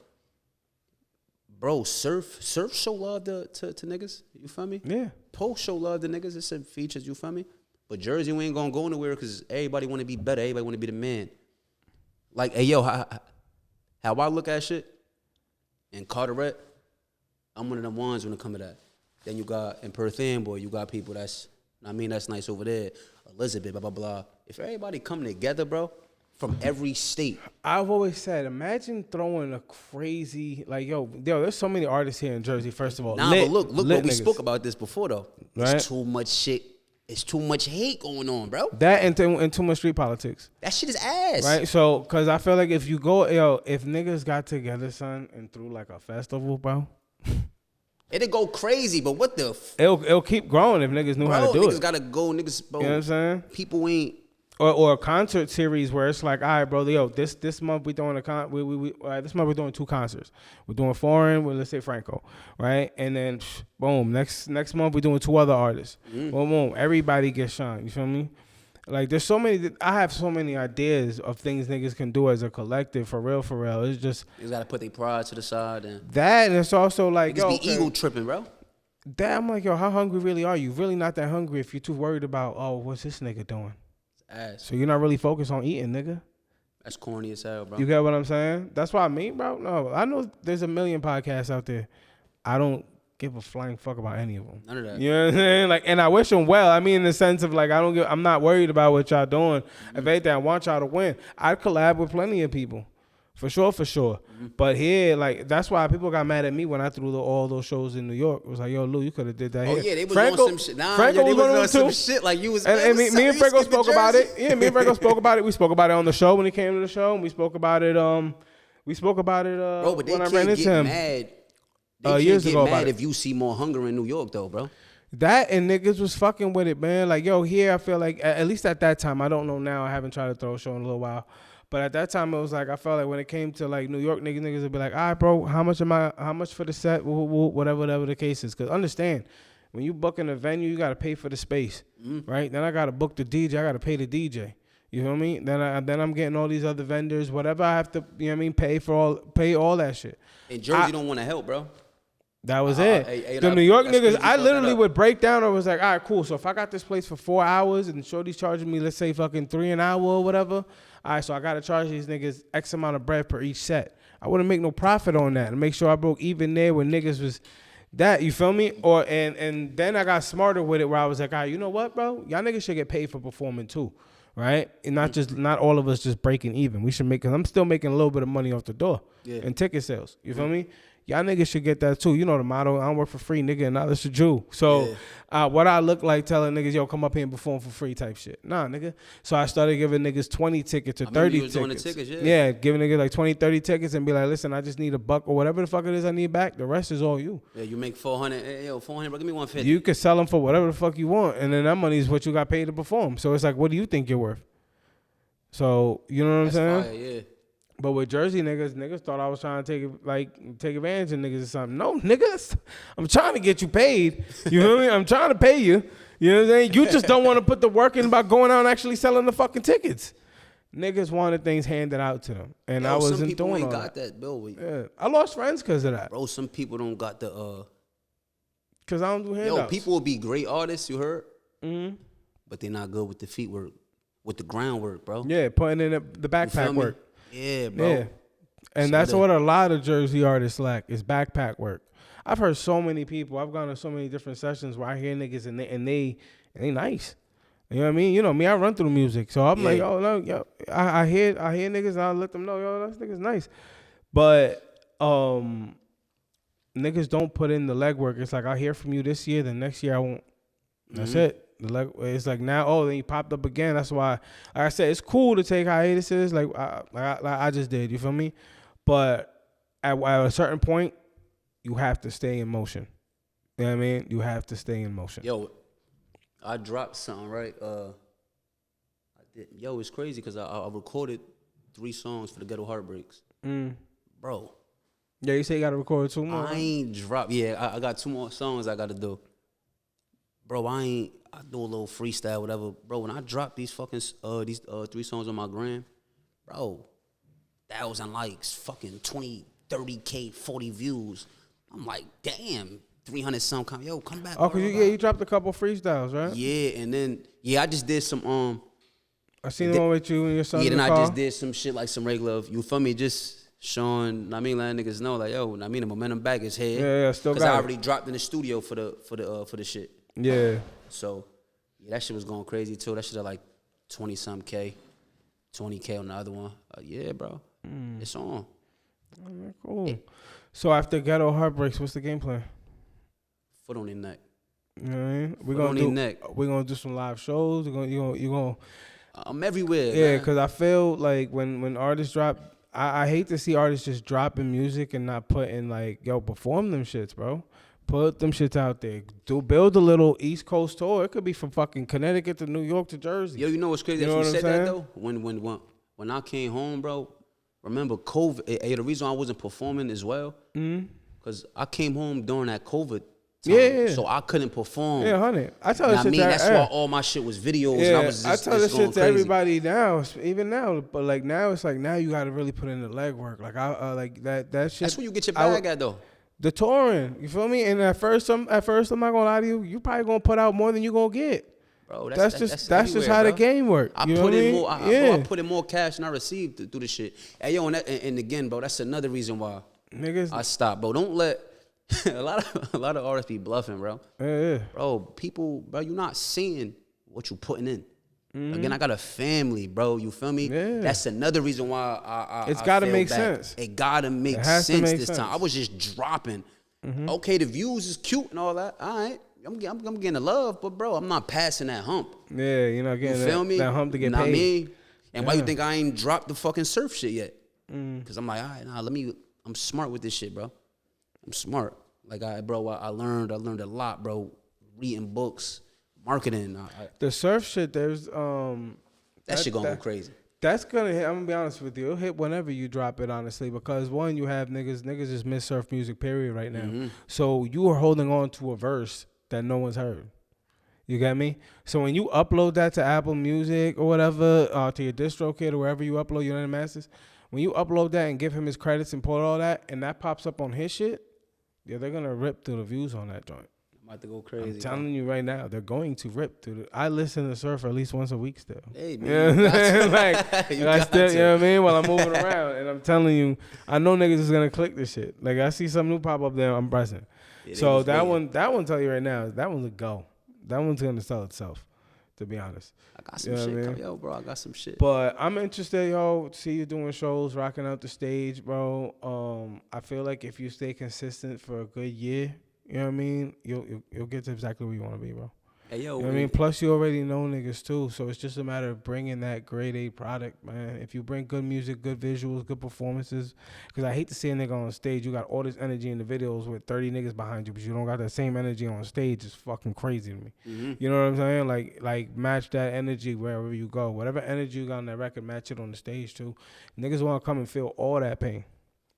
[SPEAKER 1] Bro, surf show love to niggas. You feel me?
[SPEAKER 3] Yeah.
[SPEAKER 1] Post show love to niggas. It's in features. You feel me? But Jersey, we ain't gonna go nowhere because everybody want to be better. Everybody want to be the man. Like, hey, yo, how I look at shit in Carteret, I'm one of them ones when it come to that. Then you got in Perth Amboy, you got people that's nice over there. Elizabeth, blah, blah, blah. If everybody come together, bro, from every state. I've
[SPEAKER 3] always said, imagine throwing a crazy, like, yo, there's so many artists here in Jersey, first of all.
[SPEAKER 1] But look, we spoke about this before, though.
[SPEAKER 3] Right?
[SPEAKER 1] It's too much shit. It's too much hate going on, bro.
[SPEAKER 3] That and too much street politics.
[SPEAKER 1] That shit is ass.
[SPEAKER 3] Right? So, because I feel like if you go, if niggas got together, son, and threw like a festival, bro.
[SPEAKER 1] It'll go crazy, but what the...
[SPEAKER 3] It'll keep growing if niggas knew how to do it.
[SPEAKER 1] Niggas gotta go, niggas, bro.
[SPEAKER 3] You know what I'm saying?
[SPEAKER 1] People ain't...
[SPEAKER 3] Or a concert series where it's like, all right, bro, yo, this month we doing this month we're doing 2 concerts. We're doing foreign with, let's say, Franco, right? And then boom, next month we're doing 2 other artists. Boom, everybody gets shine. You feel me? Like, there's so many. I have so many ideas of things niggas can do as a collective. For real. It's just
[SPEAKER 1] you gotta put their pride to the side and
[SPEAKER 3] it's also like,
[SPEAKER 1] niggas be ego tripping, bro.
[SPEAKER 3] That I'm like, yo, how hungry really are you? Really not that hungry if you're too worried about, oh, what's this nigga doing?
[SPEAKER 1] Ass.
[SPEAKER 3] So you're not really focused on eating, nigga.
[SPEAKER 1] That's corny as hell, bro.
[SPEAKER 3] You get what I'm saying? That's what I mean, bro. No, I know there's a million podcasts out there. I don't give a flying fuck about any of them.
[SPEAKER 1] None of that.
[SPEAKER 3] You know what I'm saying? Like, and I wish them well. I mean, in the sense of like, I'm not worried about what y'all doing. If anything, I want y'all to win. I'd collab with plenty of people. For sure. But here, like, that's why people got mad at me when I threw all those shows in New York. It was like, yo, Lou, you could have did that here.
[SPEAKER 1] Oh, yeah, they was
[SPEAKER 3] Franco,
[SPEAKER 1] on some shit. Nah,
[SPEAKER 3] Franco
[SPEAKER 1] they
[SPEAKER 3] was
[SPEAKER 1] on some
[SPEAKER 3] too.
[SPEAKER 1] shit like you was...
[SPEAKER 3] And me and Franco spoke about it. Yeah, me and Franco spoke about it. We spoke about it on the show when he came to the show. And we spoke about it, bro,
[SPEAKER 1] but they
[SPEAKER 3] when I
[SPEAKER 1] can't
[SPEAKER 3] ran into
[SPEAKER 1] get
[SPEAKER 3] him.
[SPEAKER 1] mad. They can't
[SPEAKER 3] years
[SPEAKER 1] get
[SPEAKER 3] ago
[SPEAKER 1] mad if you see more hunger in New York, though, bro.
[SPEAKER 3] That and niggas was fucking with it, man. Like, yo, here I feel like, at least at that time, I don't know now. I haven't tried to throw a show in a little while. But at that time, it was like, I felt like when it came to like New York, niggas would be like, all right, bro, how much for the set, whatever the case is. Because understand, when you book in a venue, you got to pay for the space, right? Then I got to book the DJ. I got to pay the DJ. You feel me? Then I'm getting all these other vendors, whatever I have to, you know what I mean, pay all that shit.
[SPEAKER 1] And Jersey don't want to help, bro.
[SPEAKER 3] That was it. The New York niggas, I literally would break down. I was like, all right, cool. So if I got this place for 4 hours and Shorty's charging me, let's say fucking 3 an hour or whatever, all right, so I got to charge these niggas X amount of bread per each set. I wouldn't make no profit on that and make sure I broke even there when niggas was That, you feel me? Or and then I got smarter with it where I was like, all right, you know what, bro? Y'all niggas should get paid for performing too, right? And not all of us just breaking even. We should make, because I'm still making a little bit of money off the door in ticket sales. You feel me? Y'all niggas should get that too. You know the motto, I don't work for free, nigga, and now that's a Jew. So what I look like telling niggas, yo, come up here and perform for free type shit. Nah, nigga. So I started giving niggas 20 tickets or 30 tickets. Doing the tickets, yeah, giving niggas like 20, 30 tickets and be like, listen, I just need $1 or whatever the fuck it is I need back. The rest is all you.
[SPEAKER 1] Yeah, you make 400. Hey, yo, 400, bro, give me 150.
[SPEAKER 3] You could sell them for whatever the fuck you want, and then that money is what you got paid to perform. So it's like, what do you think you're worth? So, you know what I'm saying?
[SPEAKER 1] Fire, yeah.
[SPEAKER 3] But with Jersey niggas thought I was trying to take advantage of niggas or something. No, niggas, I'm trying to get you paid. You know what I mean? I'm trying to pay you. You know what I'm saying? You just don't want to put the work in about going out and actually selling the fucking tickets. Niggas wanted things handed out to them, and I wasn't doing all that. Some people ain't got that, Bill. Yeah, I lost friends because of that.
[SPEAKER 1] Bro, some people don't got the
[SPEAKER 3] because I don't do handouts.
[SPEAKER 1] Yo, people will be great artists, you heard? Mm-hmm. But they're not good with the feet work, with the groundwork, bro.
[SPEAKER 3] Yeah, putting in the backpack work.
[SPEAKER 1] Yeah, bro. Yeah.
[SPEAKER 3] And that's what a lot of Jersey artists lack is backpack work. I've heard so many people. I've gone to so many different sessions where I hear niggas and they nice. You know what I mean? You know me, I run through the music. So I'm like, oh no, yo, I hear niggas and I let them know, yo, this nigga's nice. But niggas don't put in the legwork. It's like I hear from you this year, the next year I won't. That's it. It's like now, then you popped up again. That's why, like I said, it's cool to take hiatuses, like I just did. You feel me? But at a certain point, you have to stay in motion. You know what I mean? You have to stay in motion.
[SPEAKER 1] Yo, I dropped something, right? Yo, it's crazy because I recorded 3 songs for the Ghetto Heartbreaks. Bro.
[SPEAKER 3] Yeah, you say you got to record 2 more?
[SPEAKER 1] I ain't dropped. Yeah, I got 2 more songs I got to do. Bro, I do a little freestyle, whatever. Bro, when I drop these fucking, these 3 songs on my gram, bro, 1,000 likes, fucking 20, 30K, 40 views. I'm like, damn, 300 some, yo, come back.
[SPEAKER 3] Oh, cause you dropped a couple freestyles, right?
[SPEAKER 1] Yeah, and then, I just did some,
[SPEAKER 3] I seen the one with you and your son.
[SPEAKER 1] Yeah,
[SPEAKER 3] then
[SPEAKER 1] I just did some shit like some regular, you feel me, just showing, letting niggas know, like, yo, the momentum back is here.
[SPEAKER 3] Yeah, still got it.
[SPEAKER 1] Because I already dropped in the studio for the shit.
[SPEAKER 3] Yeah.
[SPEAKER 1] So, that shit was going crazy too. That shit at like 20-some K, 20K on the other one. Yeah, bro. It's on.
[SPEAKER 3] Cool. Yeah. So after Ghetto Heartbreaks, what's the game plan?
[SPEAKER 1] Foot on their neck.
[SPEAKER 3] You know what I mean? We're gonna do some live shows. You gonna.
[SPEAKER 1] I'm everywhere.
[SPEAKER 3] Yeah, because I feel like when artists drop, I hate to see artists just dropping music and not putting like, yo, perform them shits, bro. Put them shits out there. Build a little East Coast tour. It could be from fucking Connecticut to New York to Jersey.
[SPEAKER 1] Yo, you know what's crazy? You said that though. When I came home, bro. Remember COVID? The reason I wasn't performing as well, because I came home during that COVID time,
[SPEAKER 3] yeah.
[SPEAKER 1] So I couldn't perform.
[SPEAKER 3] Yeah, 100. I tell this shit.
[SPEAKER 1] That's why all my shit was videos.
[SPEAKER 3] Yeah,
[SPEAKER 1] and I was just,
[SPEAKER 3] I tell this shit to
[SPEAKER 1] crazy.
[SPEAKER 3] Everybody now, even now. But like now, it's like now you got to really put in the legwork. Like I like that shit.
[SPEAKER 1] That's where you get your bag at though.
[SPEAKER 3] The touring, you feel me? And at first, I'm not gonna lie to you. You probably gonna put out more than you gonna get.
[SPEAKER 1] Bro,
[SPEAKER 3] that's just how the game works.
[SPEAKER 1] I put in more. I put in more cash than I received to do the shit. Hey yo, and again, bro, that's another reason why
[SPEAKER 3] niggas
[SPEAKER 1] I stopped, bro. Don't let a lot of artists be bluffing, bro.
[SPEAKER 3] Yeah.
[SPEAKER 1] Bro, people, bro, you're not seeing what you putting in. Again, I got a family, bro. You feel me?
[SPEAKER 3] Yeah.
[SPEAKER 1] That's another reason why
[SPEAKER 3] it's got to make sense.
[SPEAKER 1] It got to make sense this time. I was just dropping. Okay, the views is cute and all that. All right. I'm getting the love, but bro, I'm not passing that hump.
[SPEAKER 3] Yeah, you're not getting that hump to get
[SPEAKER 1] paid.
[SPEAKER 3] Me?
[SPEAKER 1] And why you think I ain't dropped the fucking surf shit yet? Because I'm like, all right, I'm smart with this shit, bro. I'm smart. Like, I learned a lot, bro. Reading books, marketing.
[SPEAKER 3] The surf shit, there's
[SPEAKER 1] that shit gonna go crazy.
[SPEAKER 3] That's gonna hit. I'm gonna be honest with you. It'll hit whenever you drop it, honestly, because one, you have niggas just miss surf music, period, right now. So you are holding on to a verse that no one's heard. You get me? So when you upload that to Apple Music or whatever, to your DistroKid or wherever you upload your masters, when you upload that and give him his credits and put all that, and that pops up on his shit, yeah, they're gonna rip through the views on that joint.
[SPEAKER 1] I'm about to go crazy.
[SPEAKER 3] I'm telling you right now, they're going to rip through I listen to surf at least once a week still.
[SPEAKER 1] Hey man,
[SPEAKER 3] you know what I mean? While I'm moving around, and I'm telling you, I know niggas is gonna click this shit. Like I see some new pop up there, I'm pressing.
[SPEAKER 1] Yeah,
[SPEAKER 3] So that one tell you right now, that one's a go. That one's gonna sell itself, to be honest.
[SPEAKER 1] I got some
[SPEAKER 3] You know
[SPEAKER 1] shit.
[SPEAKER 3] what I mean?
[SPEAKER 1] Yo, bro, I got some shit.
[SPEAKER 3] But I'm interested, yo, to see you doing shows, rocking out the stage, bro. I feel like if you stay consistent for a good year, you know what I mean, you'll get to exactly where you want to be, bro.
[SPEAKER 1] Hey, yo,
[SPEAKER 3] You know what I mean? Plus, you already know niggas, too. So it's just a matter of bringing that grade A product, man. If you bring good music, good visuals, good performances. Because I hate to see a nigga on stage. You got all this energy in the videos with 30 niggas behind you, but you don't got that same energy on stage. It's fucking crazy to me.
[SPEAKER 1] Mm-hmm.
[SPEAKER 3] You know what I'm saying? Like match that energy wherever you go. Whatever energy you got on that record, match it on the stage, too. Niggas want to come and feel all that pain.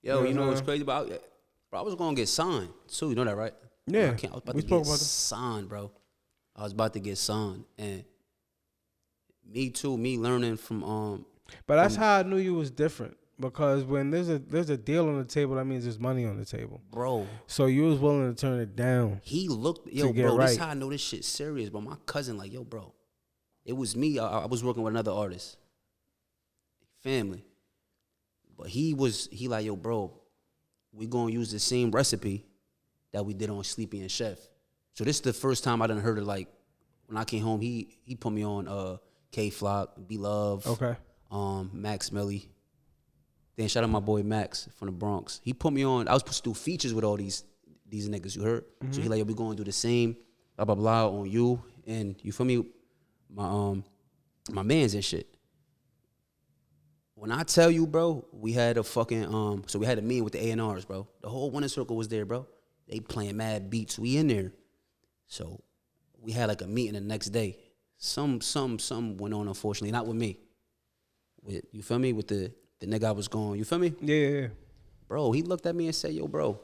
[SPEAKER 1] Yo, you know what's crazy about it? Bro, I was going to get signed, too. You know that, right?
[SPEAKER 3] Yeah.
[SPEAKER 1] I was about to get signed, bro. I was about to get signed, and me too. Me learning from
[SPEAKER 3] But that's how I knew you was different, because when there's a deal on the table, that means there's money on the table,
[SPEAKER 1] bro.
[SPEAKER 3] So you was willing to turn it down.
[SPEAKER 1] He looked, yo, bro. This is how I know this shit serious, bro. My cousin, like, yo, bro. It was me. I was working with another artist, family, but he like, yo, bro. We gonna use the same recipe that we did on Sleepy and Chef. So this is the first time I done heard it. Like when I came home, he put me on K Flock, B Love,
[SPEAKER 3] okay,
[SPEAKER 1] Max Melly. Then shout out my boy Max from the Bronx. He put me on. I was supposed to do features with all these niggas. You heard? Mm-hmm. So he like, yo, we gonna do the same, blah blah blah on you, and you feel me? My man's and shit. When I tell you, bro, we had a fucking so we had a meeting with the A&Rs, bro. The whole Winter Circle was there, bro. They playing mad beats. We in there. So we had like a meeting the next day. Some went on, unfortunately, not with me. With, you feel me? With the nigga I was going, you feel me?
[SPEAKER 3] Yeah.
[SPEAKER 1] Bro, he looked at me and said, yo, bro,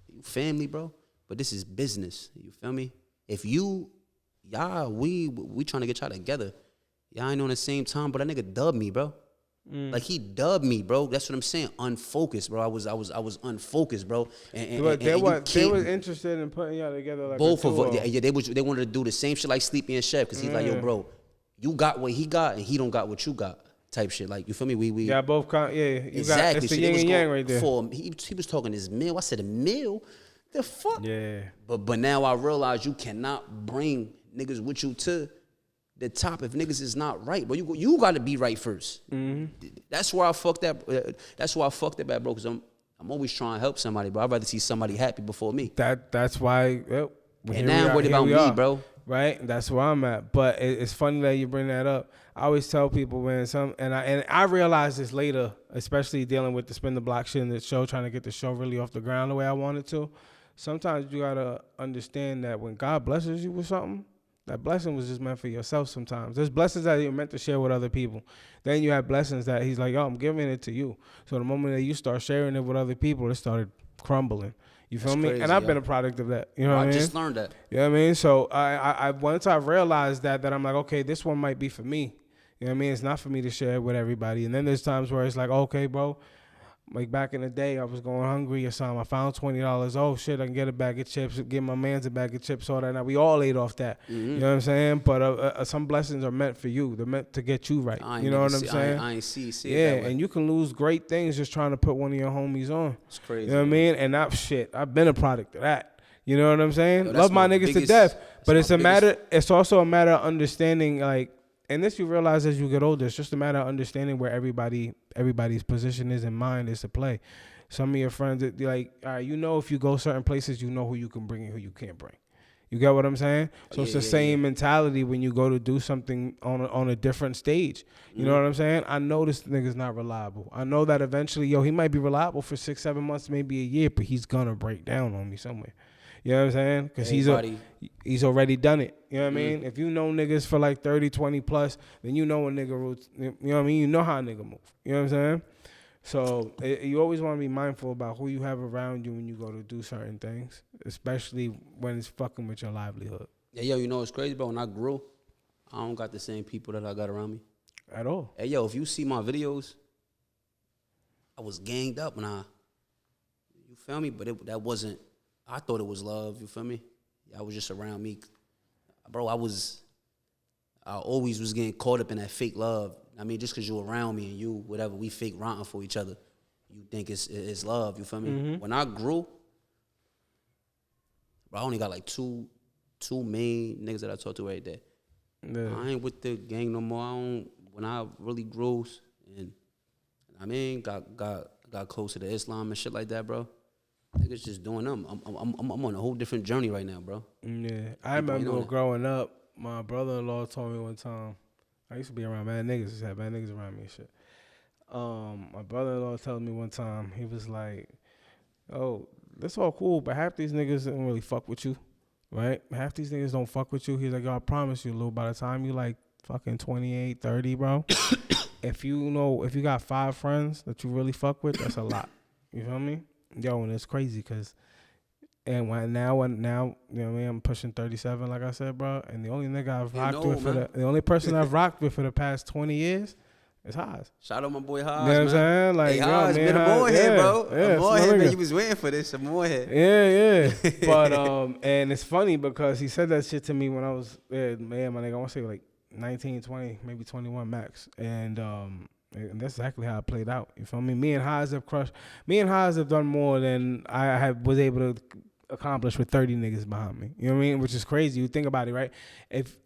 [SPEAKER 1] you family, bro, but this is business. You feel me? If y'all, we trying to get y'all together. Y'all ain't on the same time, but that nigga dubbed me, bro. Like he dubbed me, bro. That's what I'm saying. Unfocused, bro. I was unfocused, bro.
[SPEAKER 3] But they was interested in putting y'all together. Like
[SPEAKER 1] both of us, yeah. They wanted to do the same shit like Sleepy and Chef, because he's like, yo, bro, you got what he got, and he don't got what you got, type shit. Like, you feel me? We
[SPEAKER 3] got both. You
[SPEAKER 1] exactly.
[SPEAKER 3] Got it's the yin and yang right there.
[SPEAKER 1] He was talking his meal. I said, a meal? The fuck?
[SPEAKER 3] Yeah.
[SPEAKER 1] But now I realize you cannot bring niggas with you to the top if niggas is not right, bro. You got to be right first. Mm-hmm. That's why I fucked that. That's why I fucked that bad, bro. Because I'm always trying to help somebody, bro. I'd rather see somebody happy before me.
[SPEAKER 3] That's why.
[SPEAKER 1] And now I'm worried about me, bro.
[SPEAKER 3] Right, that's where I'm at. But it's funny that you bring that up. I always tell people, man, and I realized this later, especially dealing with the spin the block shit in the show, trying to get the show really off the ground the way I wanted to. Sometimes you gotta understand that when God blesses you with something, that blessing was just meant for yourself sometimes. There's blessings that you're meant to share with other people. Then you have blessings that he's like, yo, I'm giving it to you. So the moment that you start sharing it with other people, it started crumbling. You feel me? Crazy, and I've been a product of that. You know what I mean?
[SPEAKER 1] I just learned that.
[SPEAKER 3] You know what I mean? So I once I realized that I'm like, okay, this one might be for me. You know what I mean? It's not for me to share with everybody. And then there's times where it's like, okay, bro, like back in the day, I was going hungry or something. I found $20. Oh, shit, I can get a bag of chips. Get my man's a bag of chips. All that. Now, we all ate off that. Mm-hmm. You know what I'm saying? But some blessings are meant for you. They're meant to get you right. You know what I'm saying?
[SPEAKER 1] I ain't see it
[SPEAKER 3] yeah,
[SPEAKER 1] that way.
[SPEAKER 3] And you can lose great things just trying to put one of your homies on.
[SPEAKER 1] It's crazy.
[SPEAKER 3] You know what I mean? And I've been a product of that. You know what I'm saying?
[SPEAKER 1] Yo,
[SPEAKER 3] love my niggas to death. But it's also a matter of understanding, like, and this you realize as you get older, it's just a matter of understanding where everybody's position is and mind is to play. Some of your friends, like, all right, you know, if you go certain places, you know who you can bring and who you can't bring. You get what I'm saying? So it's the same mentality when you go to do something on a different stage. You know what I'm saying? I know this nigga's not reliable. I know that eventually, he might be reliable for 6-7 months, maybe a year, but he's gonna break down on me somewhere. You know what I'm saying? Because he's already done it. You know what I mean? If you know niggas for like 30, 20 plus, then you know a nigga roots. You know what I mean? You know how a nigga move. You know what I'm saying? So you always want to be mindful about who you have around you when you go to do certain things, especially when it's fucking with your livelihood.
[SPEAKER 1] Yeah, yo, you know what's crazy, bro? When I grew, I don't got the same people that I got around me.
[SPEAKER 3] At all.
[SPEAKER 1] Hey, yo, if you see my videos, I was ganged up when you feel me? But that wasn't, I thought it was love, you feel me? I was just around me. Bro, I always was getting caught up in that fake love. I mean, just because you're around me and you, whatever, we fake rotten for each other, you think it's love, you feel me? Mm-hmm. When I grew, Bro, I only got like two main niggas that I talk to every day.
[SPEAKER 3] Yeah.
[SPEAKER 1] I ain't with the gang no more. When I really grew and I mean got close to the Islam and shit like that, bro. Niggas just doing them. I'm on a whole different journey right now, bro.
[SPEAKER 3] Yeah, I remember growing up, my brother-in-law told me one time. I used to be around mad niggas. Just had mad niggas around me and shit. My brother-in-law told me one time, he was like, "Oh, that's all cool, but half these niggas don't really fuck with you, right? Half these niggas don't fuck with you." He's like, "Yo, I promise you, Lou, by the time you like fucking 28, 30, bro, if you got 5 friends that you really fuck with, that's a lot. You feel me? Yo, and it's crazy because, and now, you know what I mean? I'm pushing 37, like I said, bro. And the only nigga I've rocked with the only person I've rocked with for the past 20 years is Haas.
[SPEAKER 1] Shout out my boy Haas,
[SPEAKER 3] you know what I'm saying? Like,
[SPEAKER 1] hey, Haas, been a more head, bro.
[SPEAKER 3] Yeah,
[SPEAKER 1] a more head, man. You was waiting for this, a more head.
[SPEAKER 3] Yeah. But, and it's funny because he said that shit to me when I was, my nigga, I want to say like 19, 20, maybe 21 max. And that's exactly how it played out. You feel me? Me and Haas have done more than I was able to accomplish with 30 niggas behind me. You know what I mean? Which is crazy. You think about it, right? If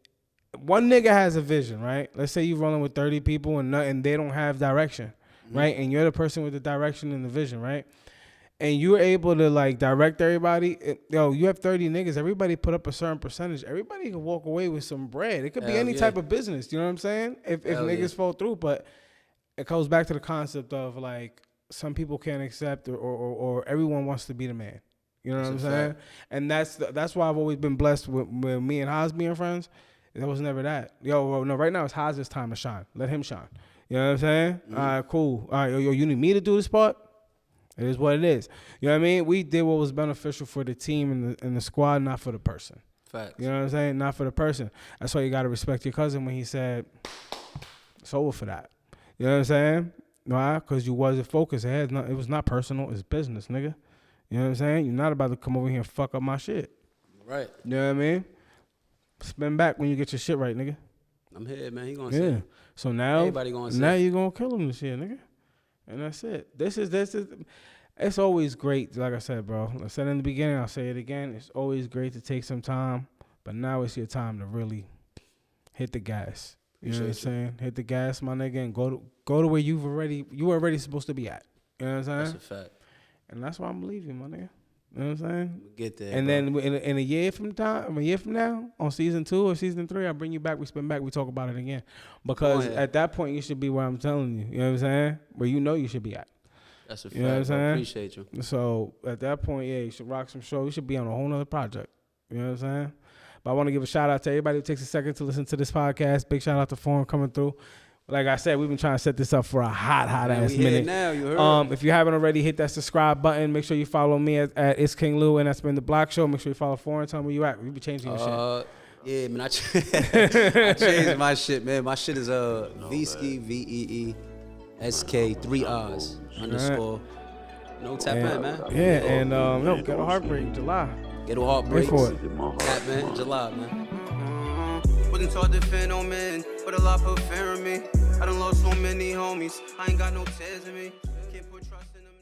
[SPEAKER 3] one nigga has a vision, right? Let's say you're rolling with 30 people and they don't have direction, right? And you're the person with the direction and the vision, right? And you're able to like direct everybody. You have 30 niggas. Everybody put up a certain percentage. Everybody can walk away with some bread. It could be any type of business. You know what I'm saying? If niggas fall through, but it goes back to the concept of like some people can't accept or everyone wants to be the man. You know what I'm saying? And that's why I've always been blessed with me and Haas being friends. There was never that. Right now it's Haas's time to shine. Let him shine. You know what I'm saying? Mm-hmm. All right, cool. All right, you need me to do this part? It is what it is. You know what I mean? We did what was beneficial for the team and the squad, not for the person.
[SPEAKER 1] Facts.
[SPEAKER 3] You know what I'm saying? Not for the person. That's why you got to respect your cousin when he said, it's over for that. You know what I'm saying? Why? Because you wasn't focused. It was not personal. It's business, nigga. You know what I'm saying? You're not about to come over here and fuck up my shit.
[SPEAKER 1] Right.
[SPEAKER 3] You know what I mean? Spin back when you get your shit right, nigga.
[SPEAKER 1] I'm here, man. He gonna say. Yeah.
[SPEAKER 3] So now,
[SPEAKER 1] everybody gonna say.
[SPEAKER 3] Now you gonna kill him this year, nigga. And that's it. This is. It's always great. Like I said, bro. I said in the beginning. I'll say it again. It's always great to take some time, but now it's your time to really hit the gas. You know what I'm saying? Hit the gas, my nigga, and go to where you were already supposed to be at. You know what I'm saying?
[SPEAKER 1] That's a fact.
[SPEAKER 3] And that's why I'm leaving, my nigga. You know what I'm saying?
[SPEAKER 1] We'll get there.
[SPEAKER 3] And then in a year from now, on season 2 or season 3, I'll bring you back. We spin back. We talk about it again. Because at that point, you should be where I'm telling you. You know what I'm saying? Where you should be at.
[SPEAKER 1] That's a fact.
[SPEAKER 3] You know what I'm saying?
[SPEAKER 1] I appreciate you.
[SPEAKER 3] So at that point, you should rock some show. You should be on a whole nother project. You know what I'm saying? But I want to give a shout out to everybody who takes a second to listen to this podcast. Big shout out to Foreign coming through. Like I said, we've been trying to set this up for a hot ass minute.
[SPEAKER 1] Now, you heard.
[SPEAKER 3] If you haven't already, hit that subscribe button. Make sure you follow me at It's King Lou, and that's been the Block Show. Make sure you follow Foreign. Tell me where you at. We be changing your shit.
[SPEAKER 1] Yeah, man. I changed my shit, man. My shit is Veeski, VEESK 3 R's _ No tap in, man.
[SPEAKER 3] Yeah, and Ghetto Heartbreaks, July.
[SPEAKER 1] Ghetto Heartbreaks.
[SPEAKER 3] Wait for it.
[SPEAKER 1] Tap in, July, man.
[SPEAKER 4] Wasn't taught to defend no man, but a lot put fear in me. I done lost so many homies. I ain't got no tears in me. Can't put trust in them.